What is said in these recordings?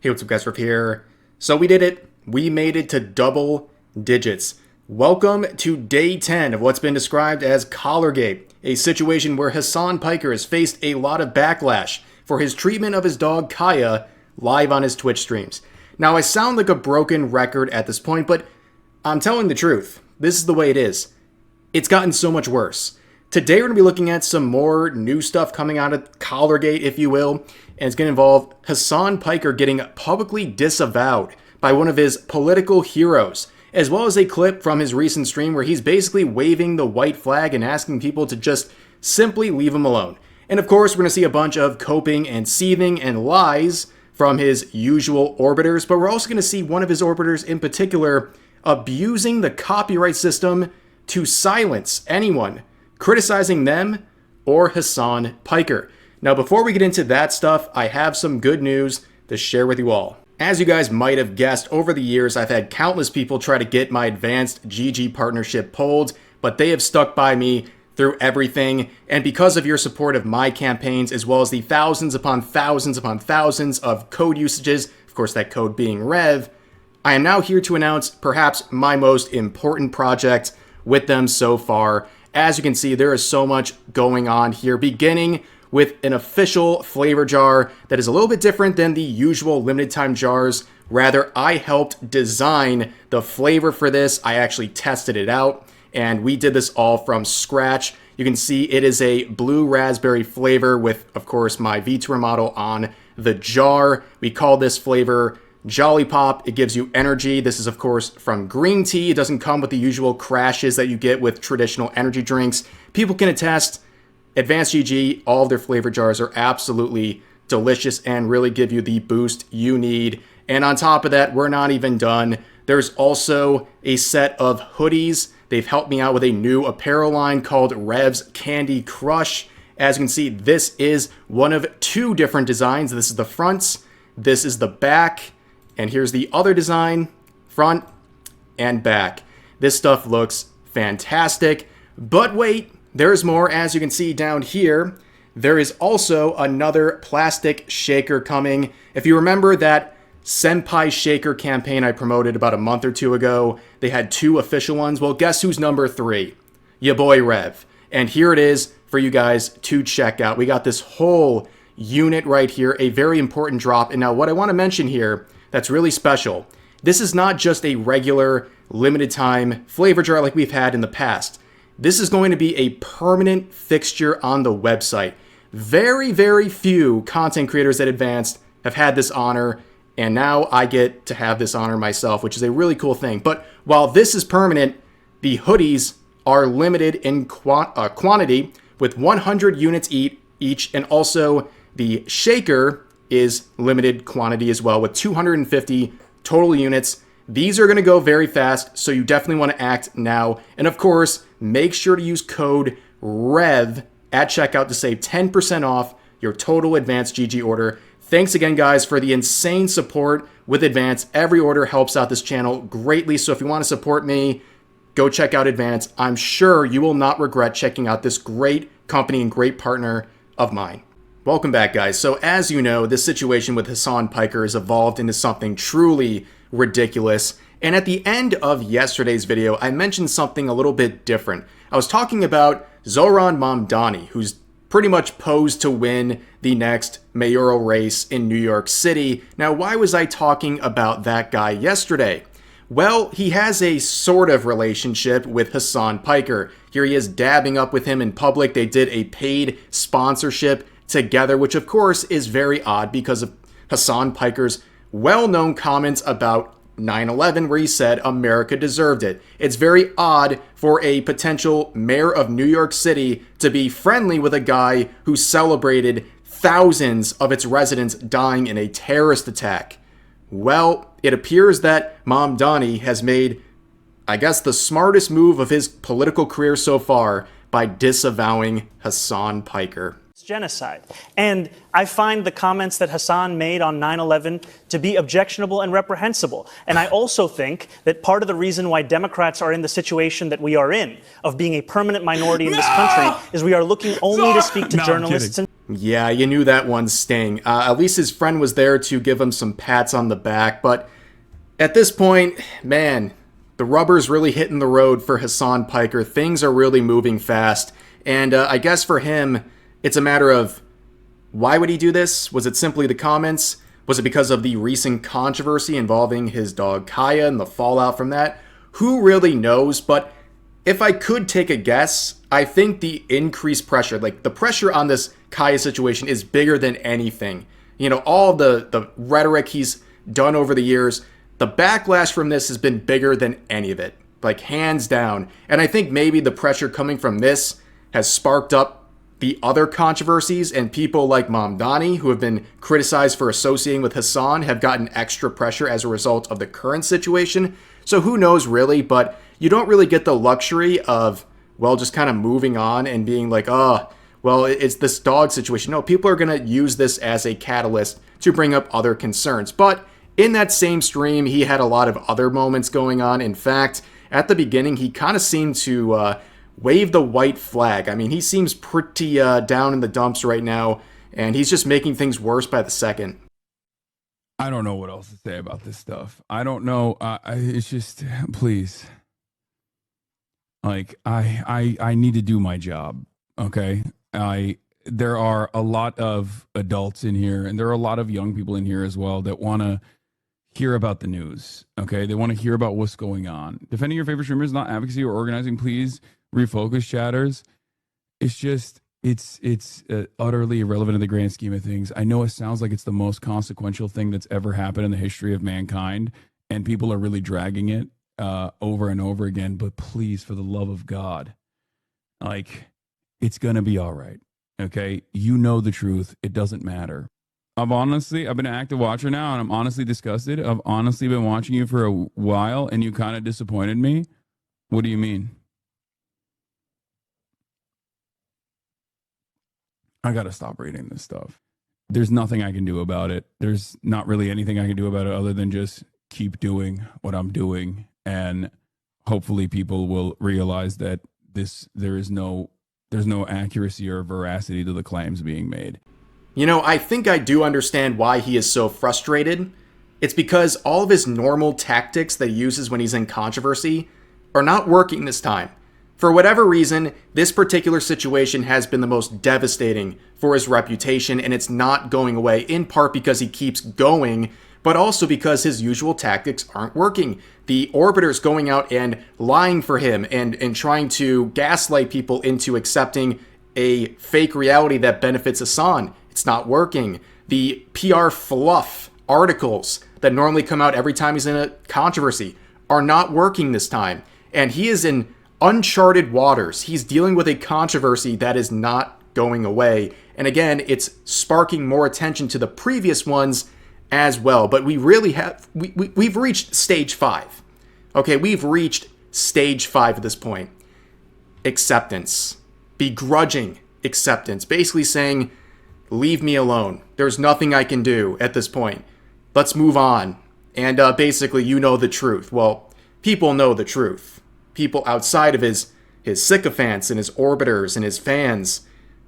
Hey, what's up guys, Riff here. So we did it. We made it to double digits. Welcome to day 10 of what's been described as Collargate, a situation where Hasan Piker has faced a lot of backlash for his treatment of his dog Kaya live on his Twitch streams. Now I sound like a broken record at this point, but I'm telling the truth. This is the way it is. It's gotten so much worse. Today we're going to be looking at some more new stuff coming out of Collargate, if you will, and it's going to involve Hasan Piker getting publicly disavowed by one of his political heroes, as well as a clip from his recent stream where he's basically waving the white flag and asking people to just simply leave him alone. And of course, we're going to see a bunch of coping and seething and lies from his usual orbiters, but we're also going to see one of his orbiters in particular abusing the copyright system to silence anyone criticizing them or Hasan Piker. Now, before we get into that stuff, I have some good news to share with you all. As you guys might have guessed, over the years, I've had countless people try to get my advanced GG partnership pulled, but they have stuck by me through everything. And because of your support of my campaigns, as well as the thousands upon thousands upon thousands of code usages, of course, that code being Rev, I am now here to announce perhaps my most important project with them so far. As you can see, there is so much going on here, beginning with an official flavor jar that is a little bit different than the usual limited time jars. Rather, I helped design the flavor for this. I actually tested it out, and we did this all from scratch. You can see it is a blue raspberry flavor with, of course, my vtuber model on the jar. We call this flavor Jolly Pop. It gives you energy. This is, of course, from green tea. It doesn't come with the usual crashes that you get with traditional energy drinks. People can attest, Advanced GG, all of their flavor jars are absolutely delicious and really give you the boost you need. And on top of that, we're not even done. There's also a set of hoodies. They've helped me out with a new apparel line called Rev's Candy Crush. As you can see, this is one of two different designs. This is the front, this is the back. And here's the other design, front and back. This stuff looks fantastic, but wait, there's more. As you can see down here, there is also another plastic shaker coming. If you remember that Senpai Shaker campaign I promoted about a month or two ago, they had two official ones. Well, guess who's number 3? Ya boy Rev. And here it is for you guys to check out. We got this whole unit right here, a very important drop. And now what I want to mention here that's really special, this is not just a regular limited time flavor jar like we've had in the past. This is going to be a permanent fixture on the website. Very, very few content creators at Advanced have had this honor, and now I get to have this honor myself, which is a really cool thing. But while this is permanent, the hoodies are limited in quantity with 100 units each, and also the shaker is limited quantity as well with 250 total units. These are going to go very fast, so you definitely want to act now. And of course, make sure to use code REV at checkout to save 10% off your total Advanced GG order. Thanks again, guys, for the insane support with Advanced. Every order helps out this channel greatly, so if you want to support me, go check out Advanced. I'm sure you will not regret checking out this great company and great partner of mine. Welcome back, guys. So as you know, this situation with Hasan Piker has evolved into something truly ridiculous. And at the end of yesterday's video, I mentioned something a little bit different. I was talking about Zoran Mamdani, who's pretty much posed to win the next mayoral race in New York City. Now, why was I talking about that guy yesterday? Well, he has a sort of relationship with Hasan Piker. Here he is dabbing up with him in public. They did a paid sponsorship together, which of course is very odd because of Hasan Piker's well-known comments about 9/11 where he said America deserved it. It's very odd for a potential mayor of New York City to be friendly with a guy who celebrated thousands of its residents dying in a terrorist attack. Well, it appears that Mamdani has made, I guess, the smartest move of his political career so far by disavowing Hasan Piker. Genocide. And I find the comments that Hasan made on 9/11 to be objectionable and reprehensible. And I also think that part of the reason why Democrats are in the situation that we are in, of being a permanent minority in this country, is we are looking only to speak to journalists. Yeah, you knew that one sting. At least his friend was there to give him some pats on the back, but at this point, man, the rubber's really hitting the road for Hasan Piker. Things are really moving fast, and I guess for him, it's a matter of why would he do this? Was it simply the comments? Was it because of the recent controversy involving his dog Kaya and the fallout from that? Who really knows? But if I could take a guess, I think the increased pressure, like the pressure on this Kaya situation is bigger than anything. You know, all the rhetoric he's done over the years, the backlash from this has been bigger than any of it. Like hands down. And I think maybe the pressure coming from this has sparked up the other controversies, and people like Mamdani, who have been criticized for associating with Hasan, have gotten extra pressure as a result of the current situation. So who knows really, but you don't really get the luxury of, well, just kind of moving on and being like, oh, well, it's this dog situation. No, people are going to use this as a catalyst to bring up other concerns. But in that same stream, he had a lot of other moments going on. In fact, at the beginning, he kind of seemed to wave the white flag. I mean, he seems pretty down in the dumps right now, and he's just making things worse by the second. I don't know what else to say about this stuff. I don't know. It's just, please. Like, I need to do my job, okay? There are a lot of adults in here, and there are a lot of young people in here as well that want to hear about the news, okay? They want to hear about what's going on. Defending your favorite streamers, not advocacy or organizing, please refocus, chatters. It's just, it's utterly irrelevant in the grand scheme of things. I know it sounds like it's the most consequential thing that's ever happened in the history of mankind, and people are really dragging it over and over again, but please, for the love of God, like, it's gonna be all right, okay? You know the truth. It doesn't matter. I've been an active watcher now, and I'm honestly disgusted. I've honestly been watching you for a while, and you kind of disappointed me. What do you mean? I got to stop reading this stuff. There's nothing I can do about it. There's not really anything I can do about it other than just keep doing what I'm doing. And hopefully people will realize that there's no accuracy or veracity to the claims being made. You know, I think I do understand why he is so frustrated. It's because all of his normal tactics that he uses when he's in controversy are not working this time. For whatever reason, this particular situation has been the most devastating for his reputation, and it's not going away, in part because he keeps going, but also because his usual tactics aren't working. The orbiters going out and lying for him and trying to gaslight people into accepting a fake reality that benefits Hasan. It's not working. The PR fluff articles that normally come out every time he's in a controversy are not working this time. And he is in uncharted waters. He's dealing with a controversy that is not going away. And again, it's sparking more attention to the previous ones as well. But we really have, we've reached stage 5. Okay, we've reached stage 5 at this point. Acceptance. Begrudging acceptance. Basically saying, leave me alone. There's nothing I can do at this point. Let's move on. And basically, you know the truth. Well, people know the truth. People outside of his sycophants and his orbiters and his fans,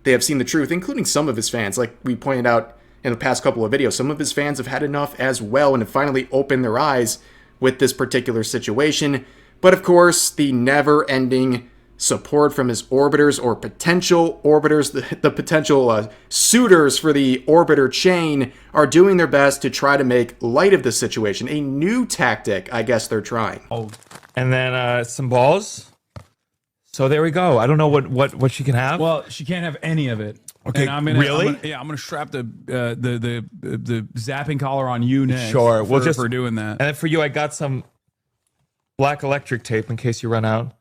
they have seen the truth, including some of his fans. Like we pointed out in the past couple of videos, some of his fans have had enough as well and have finally opened their eyes with this particular situation. But of course, the never-ending support from his orbiters or potential orbiters, the potential suitors for the orbiter chain, are doing their best to try to make light of the situation. A new tactic, I guess they're trying. Oh, and then some balls. So there we go. I don't know what she can have. Well, she can't have any of it. Okay, and I'm gonna strap the zapping collar on you next. Sure, we'll just for doing that. And then for you, I got some black electric tape in case you run out.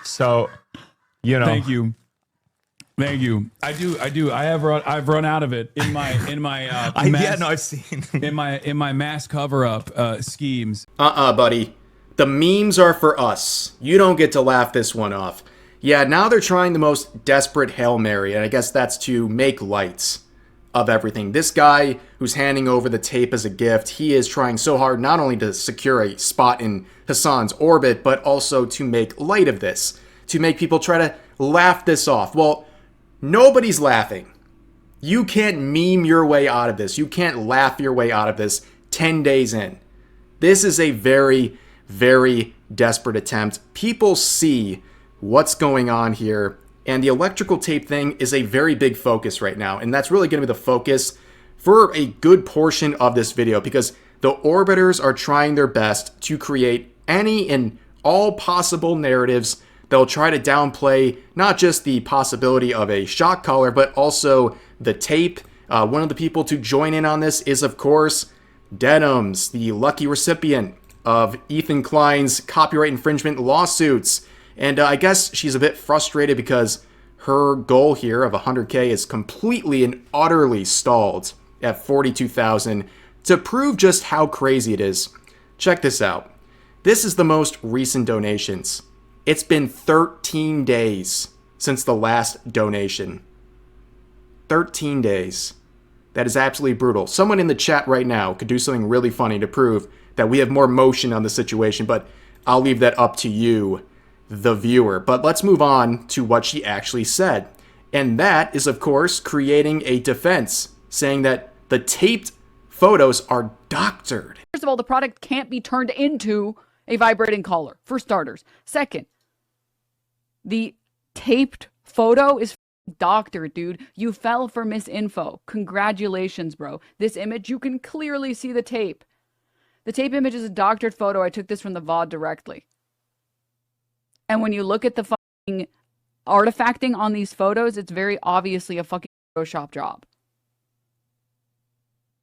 So, you know. Thank you. I do. I've run out of it in my I've seen in my mass cover up schemes. Buddy. The memes are for us. You don't get to laugh this one off. Yeah, now they're trying the most desperate Hail Mary, and I guess that's to make lights of everything. This guy who's handing over the tape as a gift, he is trying so hard not only to secure a spot in Hasan's orbit, but also to make light of this, to make people try to laugh this off. Well, Nobody's laughing. You can't meme your way out of this. You can't laugh your way out of this 10 days in. This is a very, very desperate attempt. People see what's going on here, and the electrical tape thing is a very big focus right now, and that's really going to be the focus for a good portion of this video, because the orbiters are trying their best to create any and all possible narratives. They'll try to downplay not just the possibility of a shock collar, but also the tape. One of the people to join in on this is, of course, Denims, the lucky recipient of Ethan Klein's copyright infringement lawsuits. And I guess she's a bit frustrated because her goal here of 100K is completely and utterly stalled at 42,000 to prove just how crazy it is. Check this out. This is the most recent donations. It's been 13 days since the last donation. 13 days. That is absolutely brutal. Someone in the chat right now could do something really funny to prove that we have more motion on the situation, but I'll leave that up to you, the viewer. But let's move on to what she actually said. And that is, of course, creating a defense, saying that the taped photos are doctored. First of all, the product can't be turned into a vibrating collar, for starters. Second, the taped photo is doctored, dude. You fell for misinfo. Congratulations, bro. This image, you can clearly see the tape. The tape image is a doctored photo. I took this from the VOD directly. And when you look at the fucking artifacting on these photos, it's very obviously a fucking Photoshop job.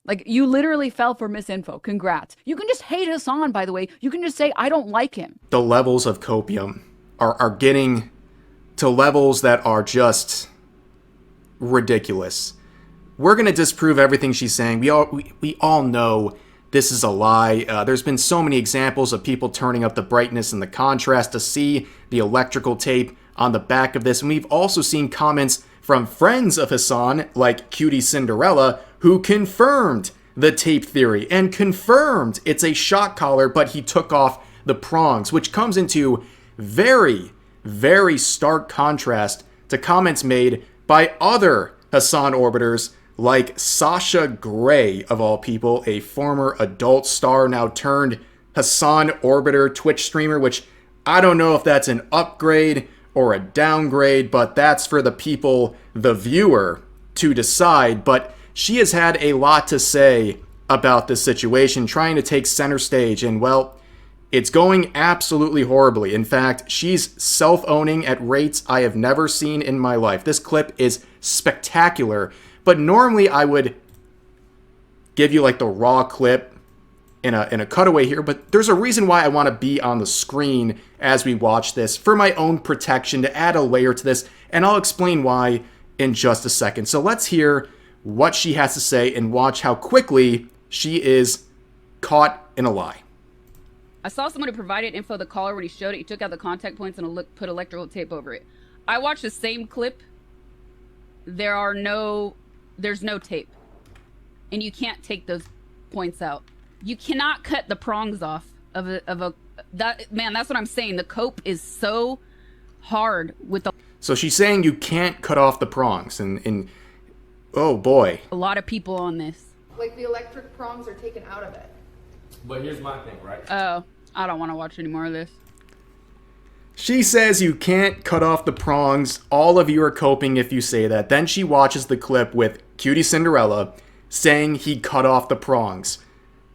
Like, you literally fell for misinfo. Congrats. You can just hate Hasan, by the way. You can just say, I don't like him. The levels of copium are getting to levels that are just ridiculous. We're going to disprove everything she's saying. We all know this is a lie. There's been so many examples of people turning up the brightness and the contrast to see the electrical tape on the back of this. And we've also seen comments from friends of Hasan, like Cutie Cinderella, who confirmed the tape theory and confirmed it's a shock collar, but he took off the prongs, which comes into very, very stark contrast to comments made by other Hasan orbiters like Sasha Grey, of all people, a former adult star now turned Hasan orbiter Twitch streamer, which I don't know if that's an upgrade or a downgrade, but that's for the people, the viewer, to decide. But she has had a lot to say about this situation, trying to take center stage, and well, it's going absolutely horribly. In fact, she's self-owning at rates I have never seen in my life. This clip is spectacular, but normally I would give you like the raw clip in a cutaway here, but there's a reason why I want to be on the screen as we watch this, for my own protection, to add a layer to this, and I'll explain why in just a second. So let's hear what she has to say and watch how quickly she is caught in a lie. I saw someone who provided info of the caller. When he showed it, he took out the contact points and put electrical tape over it. I watched the same clip. There's no tape. And you can't take those points out. You cannot cut the prongs off that's what I'm saying. The cope is so hard with the... So she's saying you can't cut off the prongs, and oh boy. A lot of people on this. Like, the electric prongs are taken out of it. But here's my thing, right? Oh, I don't want to watch any more of this. She says you can't cut off the prongs. All of you are coping if you say that. Then she watches the clip with Cutie Cinderella saying he cut off the prongs.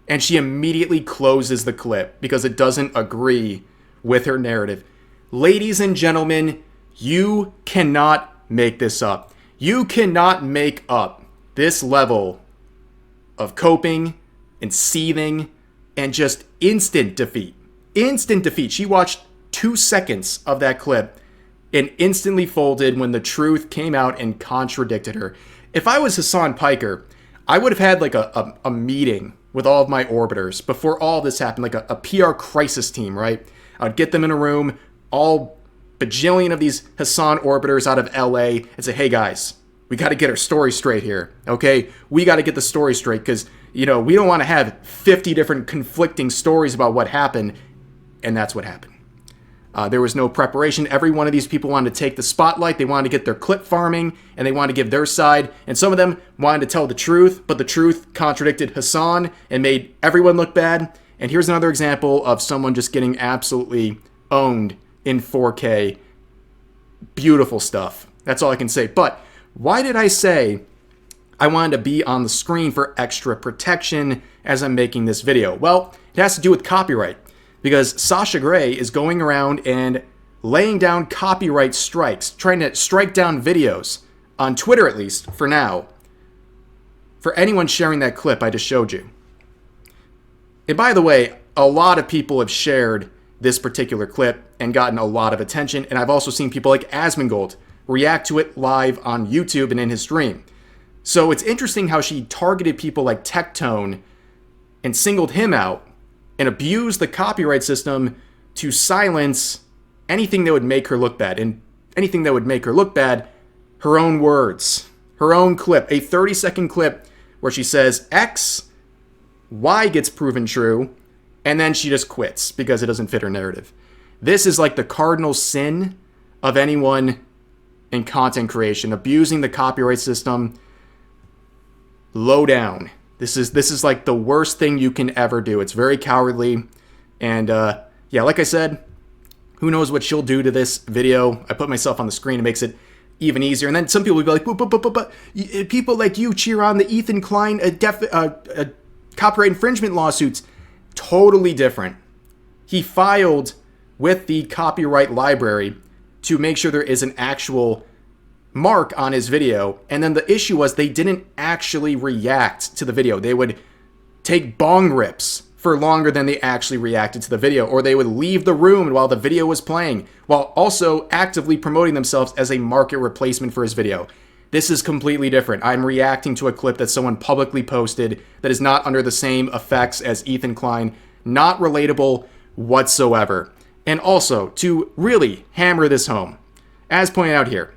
And she immediately closes the clip because it doesn't agree with her narrative. Ladies and gentlemen, you cannot make this up. You cannot make up this level of coping and seething and just instant defeat. Instant defeat. She watched 2 seconds of that clip and instantly folded when the truth came out and contradicted her. If I was Hasan Piker, I would have had like a meeting with all of my orbiters before all this happened, like a PR crisis team, right? I'd get them in a room, all bajillion of these Hasan orbiters out of LA, and say, hey guys, we got to get our story straight here, okay? We got to get the story straight because, we don't want to have 50 different conflicting stories about what happened, and that's what happened. There was no preparation. Every one of these people wanted to take the spotlight. They wanted to get their clip farming, and they wanted to give their side. And some of them wanted to tell the truth, but the truth contradicted Hasan and made everyone look bad. And here's another example of someone just getting absolutely owned in 4K. Beautiful stuff. That's all I can say. But why did I say I wanted to be on the screen for extra protection as I'm making this video? Well, it has to do with copyright, because Sasha Grey is going around and laying down copyright strikes, trying to strike down videos, on Twitter at least, for now, for anyone sharing that clip I just showed you. And by the way, a lot of people have shared this particular clip and gotten a lot of attention, and I've also seen people like Asmongold react to it live on YouTube and in his stream. So it's interesting how she targeted people like Tectone and singled him out and abused the copyright system to silence anything that would make her look bad. And anything that would make her look bad, her own words, her own clip, a 30-second clip where she says X, Y gets proven true, and then she just quits because it doesn't fit her narrative. This is like the cardinal sin of anyone in content creation, abusing the copyright system. Low down. This is like the worst thing you can ever do. It's very cowardly. And yeah, like I said, who knows what she'll do to this video. I put myself on the screen. It makes it even easier. And then some people will be like, but people like you cheer on the Ethan Klein copyright infringement lawsuits. Totally different. He filed with the copyright library to make sure there is an actual mark on his video, and then the issue was they didn't actually react to the video. They would take bong rips for longer than they actually reacted to the video, or they would leave the room while the video was playing, while also actively promoting themselves as a market replacement for his video. This is completely different. I'm reacting to a clip that someone publicly posted that is not under the same effects as Ethan Klein. Not relatable whatsoever. And also, to really hammer this home, as pointed out here,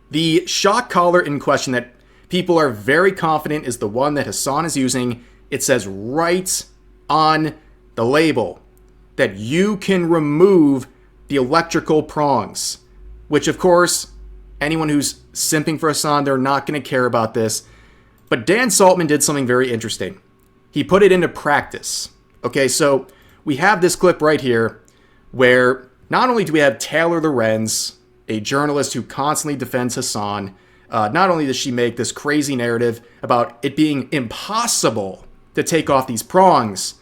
the shock collar in question that people are very confident is the one that Hasan is using, it says right on the label that you can remove the electrical prongs, which of course, anyone who's simping for Hasan, they're not going to care about this. But Dan Saltman did something very interesting. He put it into practice. Okay, so we have this clip right here where not only do we have Taylor Lorenz, a journalist who constantly defends Hasan, not only does she make this crazy narrative about it being impossible to take off these prongs,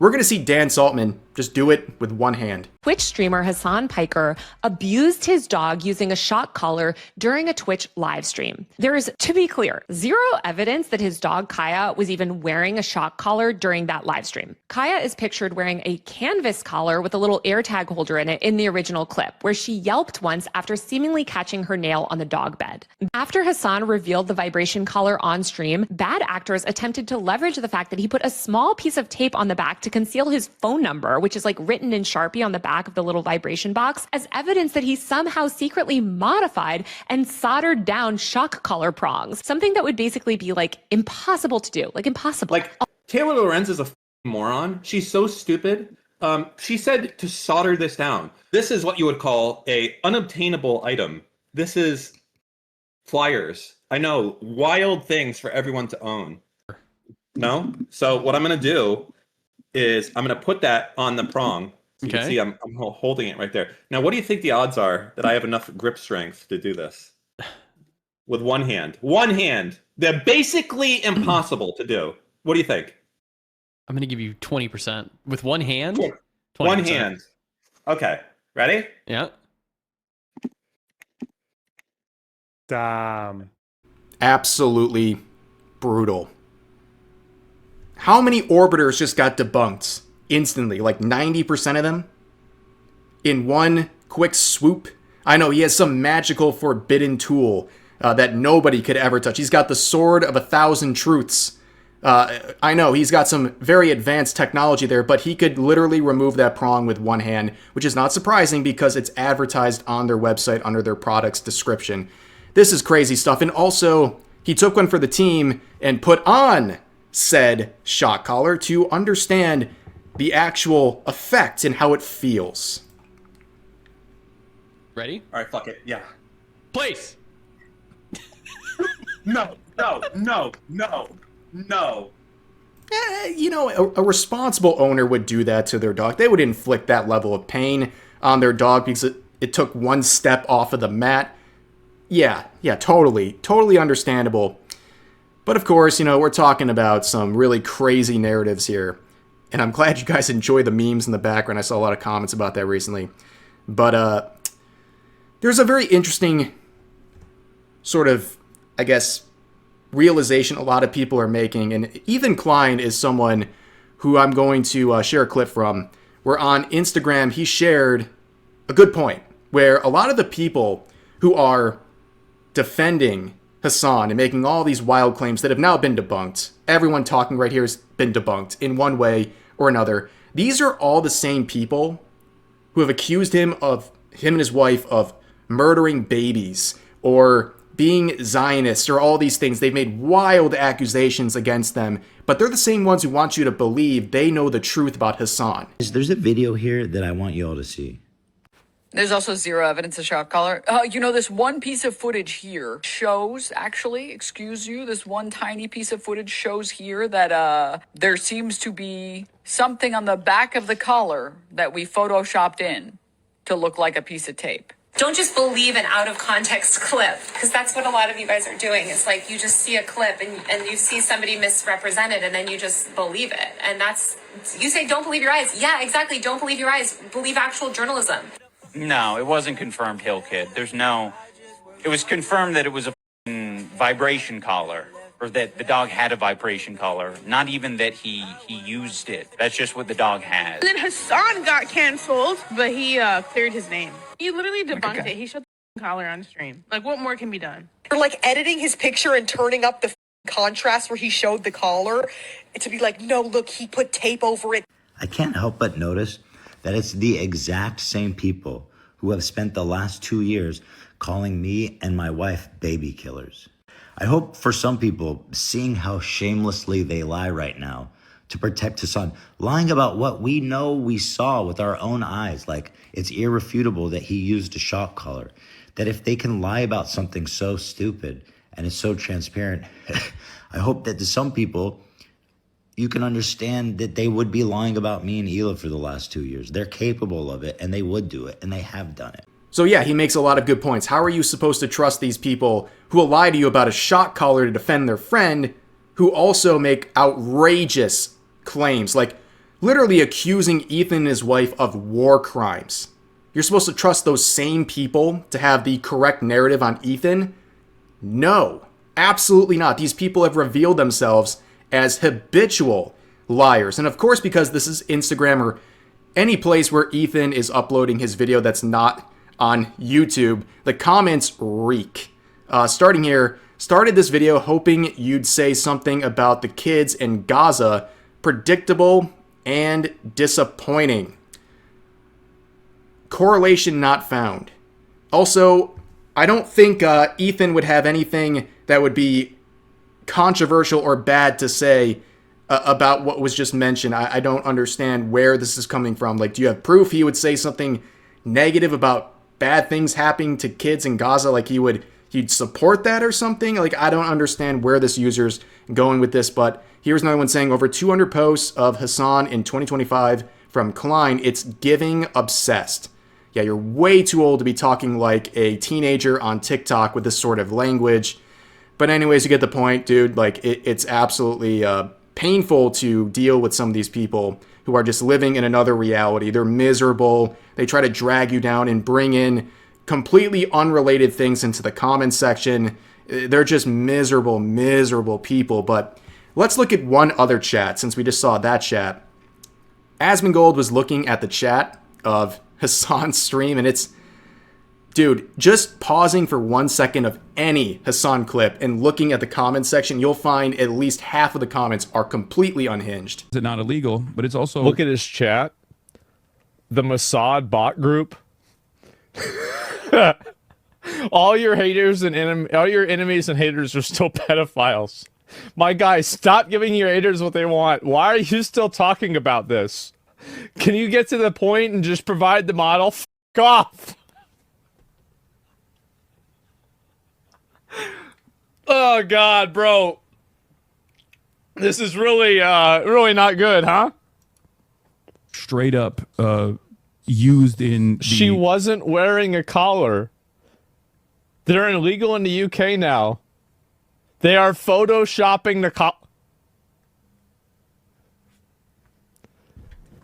we're going to see Dan Saltman just do it with one hand. Twitch streamer Hasan Piker abused his dog using a shock collar during a Twitch live stream. There is, to be clear, zero evidence that his dog Kaya was even wearing a shock collar during that live stream. Kaya is pictured wearing a canvas collar with a little AirTag holder in it in the original clip, where she yelped once after seemingly catching her nail on the dog bed. After Hasan revealed the vibration collar on stream, bad actors attempted to leverage the fact that he put a small piece of tape on the back to conceal his phone number, which is like written in Sharpie on the back of the little vibration box, as evidence that he somehow secretly modified and soldered down shock collar prongs. Something that would basically be like impossible to do, like impossible. Like Taylor Lorenz is a moron. She's so stupid. She said to solder this down. This is what you would call a unobtainable item. This is flyers. I know, wild things for everyone to own. No? So what I'm going to do is I'm going to put that on the prong. So you can see I'm holding it right there. Now, what do you think the odds are that I have enough grip strength to do this? With one hand. One hand. They're basically impossible to do. What do you think? I'm going to give you 20%. With one hand? 20%. One hand. Okay. Ready? Yeah. Damn. Absolutely brutal. How many orbiters just got debunked instantly? Like 90% of them? In one quick swoop? I know, he has some magical forbidden tool that nobody could ever touch. He's got the sword of 1,000 truths. I know, he's got some very advanced technology there, but he could literally remove that prong with one hand, which is not surprising because it's advertised on their website under their product's description. This is crazy stuff. And also, he took one for the team and put on said shock collar to understand the actual effect and how it feels. Ready? All right, fuck it. Yeah. Place. No. You know, a responsible owner would do that to their dog. They would inflict that level of pain on their dog because it took one step off of the mat. Yeah, totally understandable. But of course, you know, we're talking about some really crazy narratives here. And I'm glad you guys enjoy the memes in the background. I saw a lot of comments about that recently. But there's a very interesting sort of, I guess, realization a lot of people are making. And Ethan Klein is someone who I'm going to share a clip from, where on Instagram he shared a good point, where a lot of the people who are defending Hasan and making all these wild claims that have now been debunked, everyone talking right here has been debunked in one way or another. These are all the same people who have accused him and his wife of murdering babies or being Zionists or all these things. They've made wild accusations against them, but they're the same ones who want you to believe they know the truth about Hasan. There's a video here that I want you all to see. There's also zero evidence of shock collar. You know, this one piece of footage here shows, actually, excuse you, this one tiny piece of footage shows here that there seems to be something on the back of the collar that we photoshopped in to look like a piece of tape. Don't just believe an out of context clip, because that's what a lot of you guys are doing. It's like you just see a clip and you see somebody misrepresented and then you just believe it. And you say, don't believe your eyes. Yeah, exactly. Don't believe your eyes. Believe actual journalism. No, it wasn't confirmed Hill Kid. It was confirmed that it was a vibration collar, or that the dog had a vibration collar. Not even that he used it. That's just what the dog has. And then Hasan got canceled, but he cleared his name. He literally debunked it. He showed the collar on stream. Like, what more can be done? For like editing his picture and turning up the contrast where he showed the collar to be like, no, look, he put tape over it. I can't help but notice that it's the exact same people who have spent the last 2 years calling me and my wife baby killers. I hope for some people, seeing how shamelessly they lie right now to protect Hasan, lying about what we know we saw with our own eyes, like it's irrefutable that he used a shock collar, that if they can lie about something so stupid and it's so transparent, I hope that to some people, you can understand that they would be lying about me and Hila for the last 2 years. They're capable of it, and they would do it, and they have done it. So yeah, he makes a lot of good points. How are you supposed to trust these people who will lie to you about a shock collar to defend their friend, who also make outrageous claims, like literally accusing Ethan and his wife of war crimes? You're supposed to trust those same people to have the correct narrative on Ethan? No, absolutely not. These people have revealed themselves as habitual liars. And of course, because this is Instagram or any place where Ethan is uploading his video that's not on YouTube, the comments reek. Starting here, started this video hoping you'd say something about the kids in Gaza. Predictable and disappointing. Correlation not found. Also, I don't think Ethan would have anything that would be controversial or bad to say about what was just mentioned. I don't understand where this is coming from. Like, do you have proof he would say something negative about bad things happening to kids in Gaza? Like he'd support that or something? Like, I don't understand where this user's going with this, but here's another one saying over 200 posts of Hasan in 2025 from Klein. It's giving obsessed. Yeah, you're way too old to be talking like a teenager on TikTok with this sort of language. But anyways, you get the point, dude. Like, it's absolutely painful to deal with some of these people who are just living in another reality. They're miserable. They try to drag you down and bring in completely unrelated things into the comment section. They're just miserable people. But let's look at one other chat, since we just saw that chat. Asmongold was looking at the chat of Hasan's stream, and it's, dude, just pausing for 1 second of any Hasan clip and looking at the comment section, you'll find at least half of the comments are completely unhinged. Is it not illegal? But it's also... Look at his chat. The Mossad bot group. All your haters and all your enemies and haters are still pedophiles. My guy, stop giving your haters what they want. Why are you still talking about this? Can you get to the point and just provide the model? F*** off. Oh God, bro. This is really, really not good, huh? Straight up used in the... She wasn't wearing a collar. They're illegal in the UK now. They are photoshopping the collar.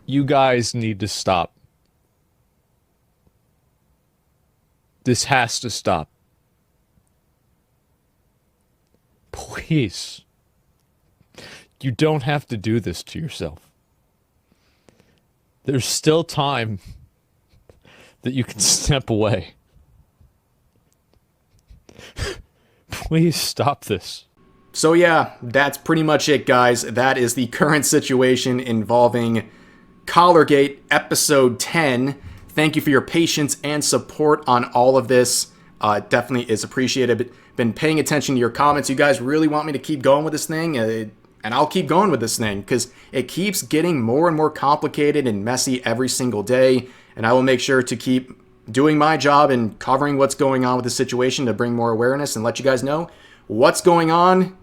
You guys need to stop. This has to stop. Please. You don't have to do this to yourself. There's still time that you can step away. Please stop this. So yeah, that's pretty much it, guys. That is the current situation involving Collargate episode 10. Thank you for your patience and support on all of this. Definitely is appreciated. Been paying attention to your comments. You guys really want me to keep going with this thing, and I'll keep going with this thing because it keeps getting more and more complicated and messy every single day. And I will make sure to keep doing my job and covering what's going on with the situation to bring more awareness and let you guys know what's going on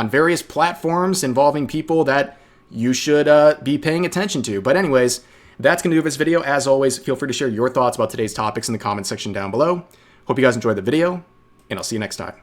various platforms involving people that you should be paying attention to. But anyways, that's going to do this video. As always, feel free to share your thoughts about today's topics in the comment section down below. Hope you guys enjoyed the video, and I'll see you next time.